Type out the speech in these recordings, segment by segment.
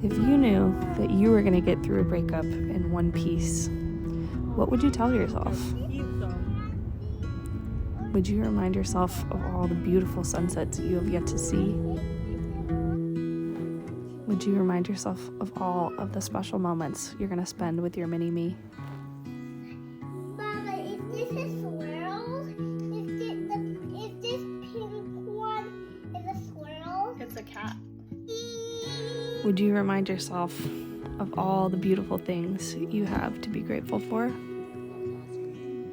If you knew that you were going to get through a breakup in one piece, what would you tell yourself? Would you remind yourself of all the beautiful sunsets you have yet to see? Would you remind yourself of all of the special moments you're going to spend with your mini-me? Mama, is this a swirl? Is this pink one is a swirl? It's a cat. Would you remind yourself of all the beautiful things you have to be grateful for?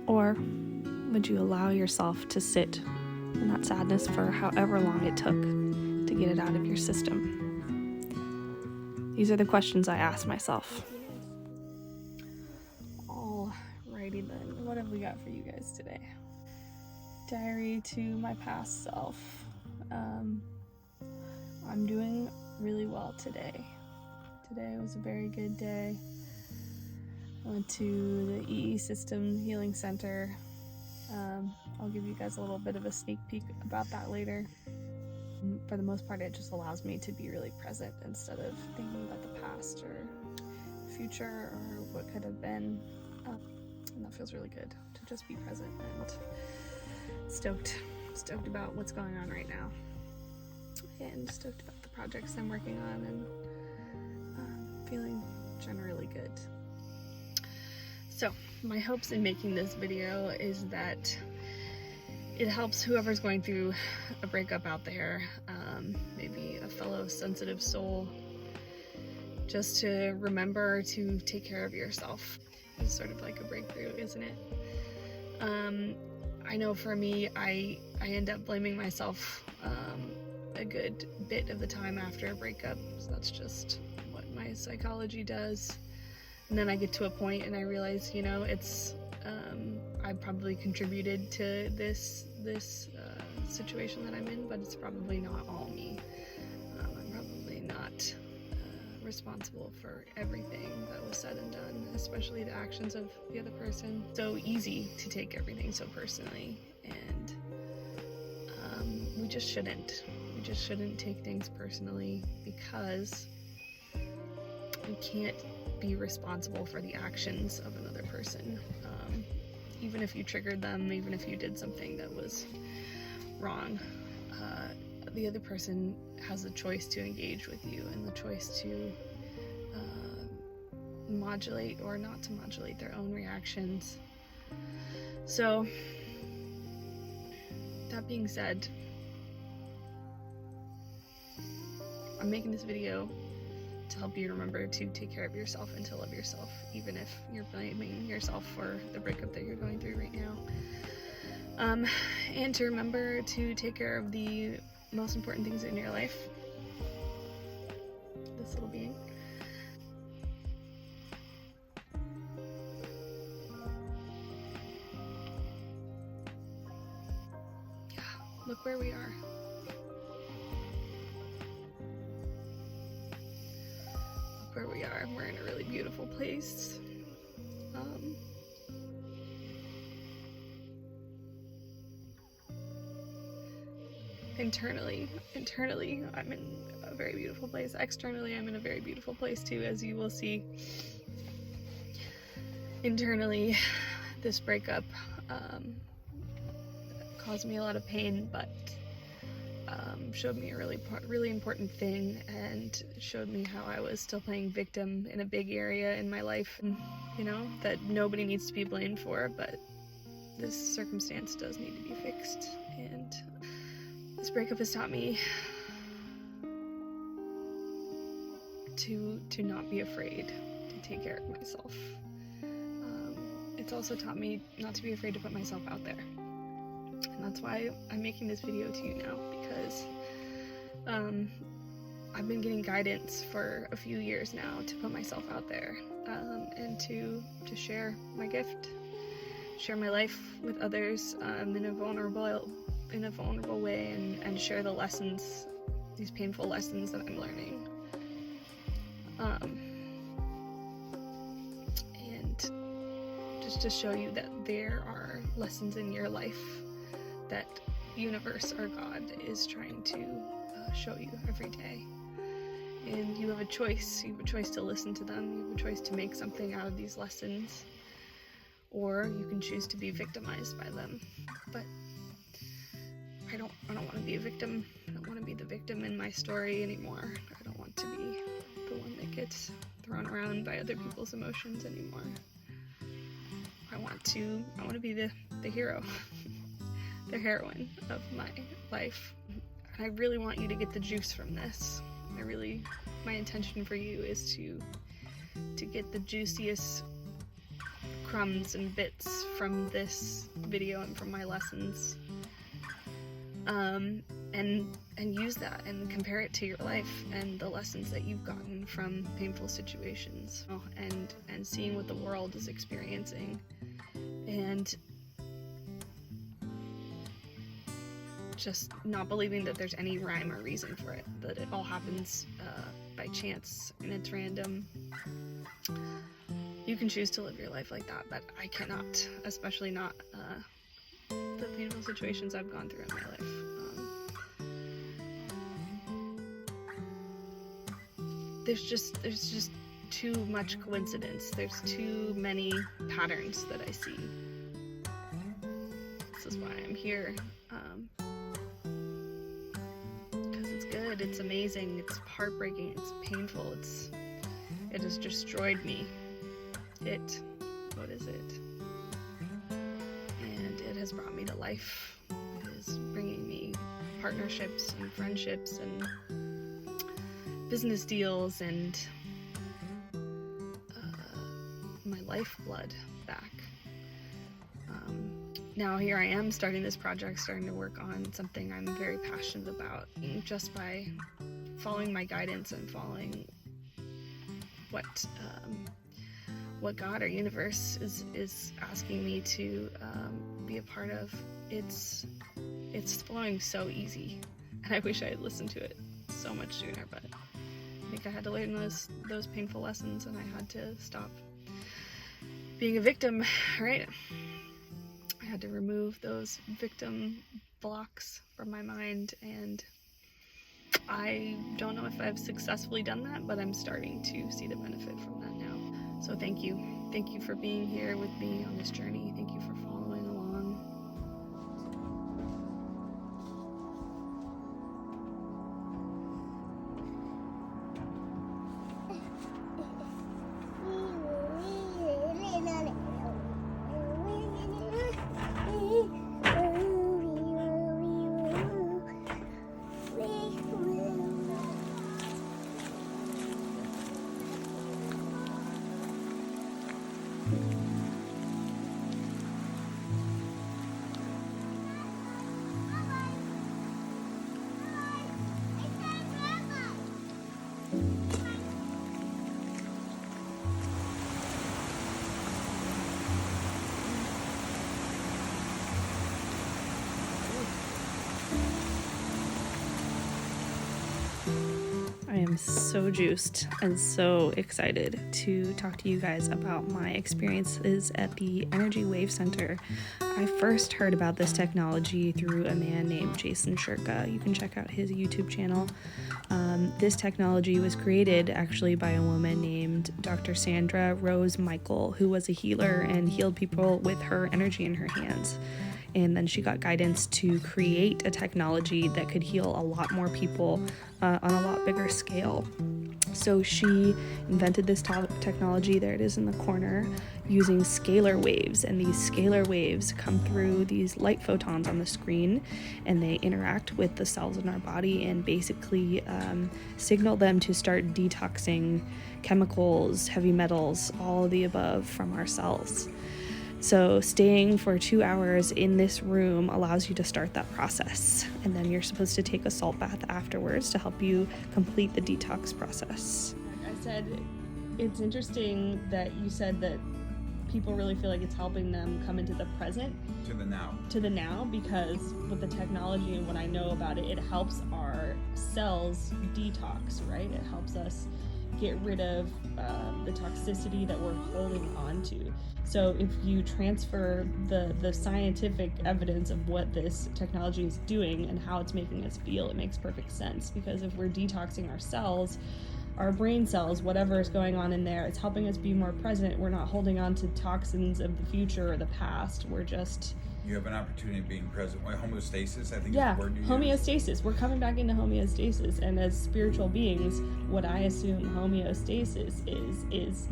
Or would you allow yourself to sit in that sadness for however long it took to get it out of your system? These are the questions I ask myself. Alrighty then, what have we got for you guys today? Diary to my past self. I'm doing really well today. Today was a very good day. I went to the EE System Healing Center. I'll give you guys a little bit of a sneak peek about that later. For the most part, it just allows me to be really present instead of thinking about the past or future or what could have been. And that feels really good to just be present and stoked about what's going on right now. And stoked about the projects I'm working on and feeling generally good. So my hopes in making this video is that it helps whoever's going through a breakup out there, maybe a fellow sensitive soul, just to remember to take care of yourself. It's sort of like a breakthrough, isn't it? I know for me, I end up blaming myself a good bit of the time after a breakup. So that's just what my psychology does. And then I get to a point and I realize, you know, it's I probably contributed to this situation that I'm in, but it's probably not all me. I'm probably not responsible for everything that was said and done, especially the actions of the other person. So easy to take everything so personally, and we just shouldn't. We just shouldn't take things personally, because we can't be responsible for the actions of another person. Even if you triggered them, even if you did something that was wrong, the other person has the choice to engage with you and the choice to modulate or not to modulate their own reactions. So, that being said, I'm making this video to help you remember to take care of yourself and to love yourself, even if you're blaming yourself for the breakup that you're going through right now. And to remember to take care of the most important things in your life. This little being. Yeah, look where we are. Where we are. We're in a really beautiful place. Internally, I'm in a very beautiful place. Externally, I'm in a very beautiful place too, as you will see. Internally, this breakup caused me a lot of pain, but showed me a really important thing, and showed me how I was still playing victim in a big area in my life, you know, that nobody needs to be blamed for, but this circumstance does need to be fixed. And this breakup has taught me to not be afraid to take care of myself. It's also taught me not to be afraid to put myself out there. And that's why I'm making this video to you now, because I've been getting guidance for a few years now to put myself out there, and to share my gift, share my life with others in a vulnerable way, and share the lessons, these painful lessons that I'm learning. And just to show you that there are lessons in your life that universe or God is trying to show you every day. And you have a choice. You have a choice to listen to them. You have a choice to make something out of these lessons. Or you can choose to be victimized by them. But I don't want to be a victim. I don't want to be the victim in my story anymore. I don't want to be the one that gets thrown around by other people's emotions anymore. I want to be the hero, the heroine of my life. And I really want you to get the juice from this. My intention for you is to get the juiciest crumbs and bits from this video and from my lessons, and use that and compare it to your life and the lessons that you've gotten from painful situations, and seeing what the world is experiencing, and just not believing that there's any rhyme or reason for it, that it all happens by chance and it's random. You can choose to live your life like that, but I cannot, especially not the painful situations I've gone through in my life. There's just too much coincidence. There's too many patterns that I see. This is why I'm here. Because it's good, it's amazing, it's heartbreaking, it's painful, it has destroyed me. What is it? And it has brought me to life. It is bringing me partnerships and friendships and business deals and my lifeblood back. Now here I am starting this project, starting to work on something I'm very passionate about, just by following my guidance and following what God or universe is asking me to be a part of. It's flowing so easy, and I wish I had listened to it so much sooner, but I think I had to learn those painful lessons, and I had to stop being a victim, right? I had to remove those victim blocks from my mind, and I don't know if I've successfully done that, but I'm starting to see the benefit from that now. So thank you. Thank you for being here with me on this journey. Thank you for following along. I am so juiced and so excited to talk to you guys about my experiences at the Energy Wave Center. I first heard about this technology through a man named Jason Shirka. You can check out his YouTube channel. This technology was created actually by a woman named Dr. Sandra Rose Michael, who was a healer and healed people with her energy in her hands. And then she got guidance to create a technology that could heal a lot more people on a lot bigger scale. So she invented this technology, there it is in the corner, using scalar waves. And these scalar waves come through these light photons on the screen, and they interact with the cells in our body and basically signal them to start detoxing chemicals, heavy metals, all of the above from our cells. So staying for 2 hours in this room allows you to start that process. And then you're supposed to take a salt bath afterwards to help you complete the detox process. I said, it's interesting that you said that people really feel like it's helping them come into the present. To the now. To the now, because with the technology and what I know about it, it helps our cells detox, right? It helps us get rid of the toxicity that we're holding on to. So if you transfer the scientific evidence of what this technology is doing and how it's making us feel, it makes perfect sense. Because if we're detoxing our cells, our brain cells, whatever is going on in there. It's helping us be more present. We're not holding on to toxins of the future or the past. We're just... You have an opportunity of being present. Homeostasis, I think yeah, is the word you use. Homeostasis. We're coming back into homeostasis. And as spiritual beings, what I assume homeostasis is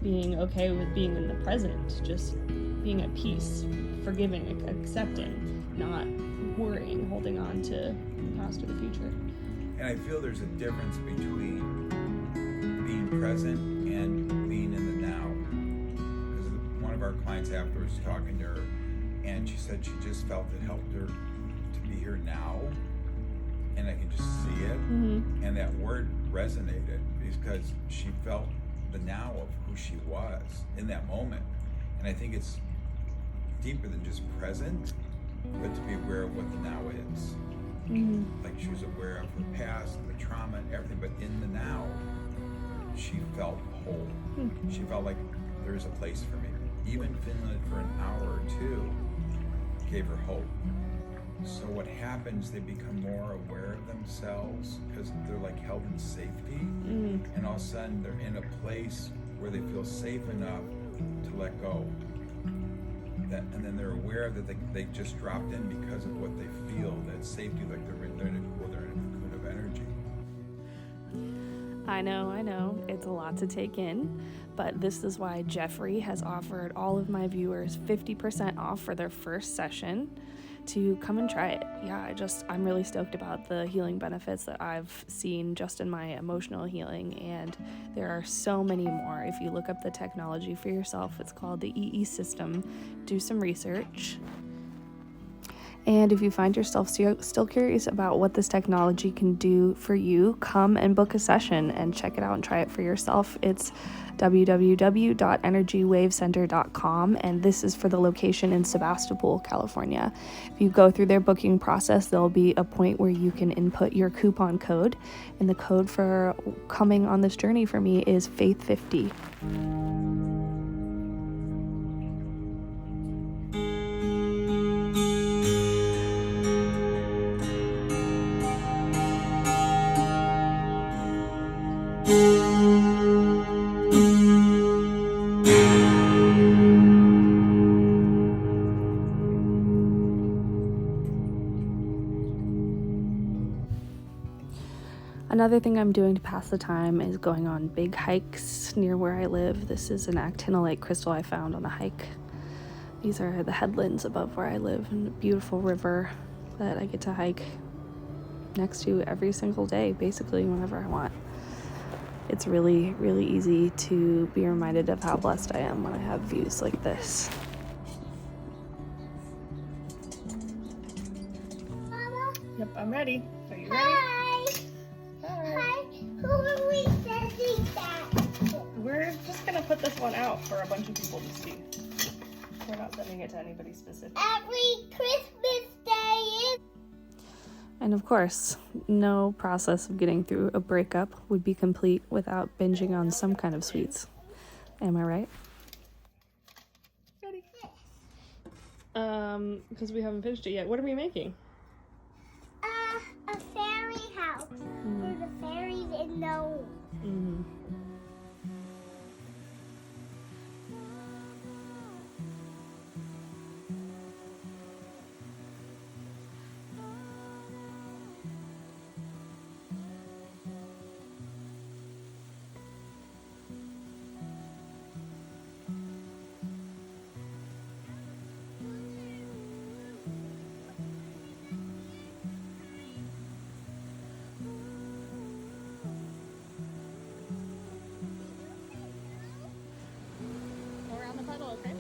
being okay with being in the present, just being at peace, forgiving, accepting, not worrying, holding on to the past or the future. And I feel there's a difference between being present and being in the now. Because one of our clients afterwards was talking to her, and she said she just felt it helped her to be here now, and I can just see it. Mm-hmm. And that word resonated because she felt the now of who she was in that moment. And I think it's deeper than just present, but to be aware of what the now is. Mm-hmm. Like she was aware of her past, the trauma, and everything, but in the now, she felt whole. Mm-hmm. She felt like there's a place for me. Even Finland for an hour or two gave her hope. So what happens, they become more aware of themselves because they're like held in safety. Mm-hmm. And all of a sudden they're in a place where they feel safe enough to let go. And then they're aware that they just dropped in because of what they feel, that safety, like they're in a cocoon of energy. I know, it's a lot to take in, but this is why Jeffrey has offered all of my viewers 50% off for their first session to come and try it. Yeah, I'm really stoked about the healing benefits that I've seen just in my emotional healing, and there are so many more. If you look up the technology for yourself, it's called the EE system. Do some research. And if you find yourself still curious about what this technology can do for you, come and book a session and check it out and try it for yourself. It's www.energywavecenter.com, and this is for the location in Sebastopol, California. If you go through their booking process, there'll be a point where you can input your coupon code, and the code for coming on this journey for me is FAITH50. Another thing I'm doing to pass the time is going on big hikes near where I live. This is an actinolite crystal I found on a hike. These are the headlands above where I live, and a beautiful river that I get to hike next to every single day, basically whenever I want. It's really, really easy to be reminded of how blessed I am when I have views like this. Mama? Yep, I'm ready. Are you ready? Hi! Hi! Who are we sending that? We're just gonna put this one out for a bunch of people to see. We're not sending it to anybody specific. Every Christmas Day is... And of course, no process of getting through a breakup would be complete without binging on some kind of sweets. Am I right? Ready? Because we haven't finished it yet. What are we making? A fairy house for the fairies and gnomes. Mm-hmm. Around the puddle, okay?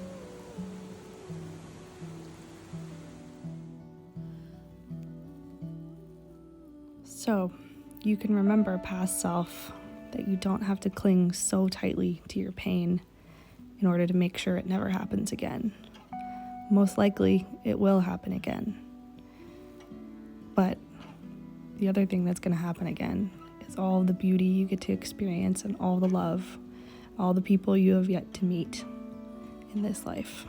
So, you can remember past self, that you don't have to cling so tightly to your pain in order to make sure it never happens again. Most likely, it will happen again. But the other thing that's going to happen again is all the beauty you get to experience and all the love, all the people you have yet to meet in this life.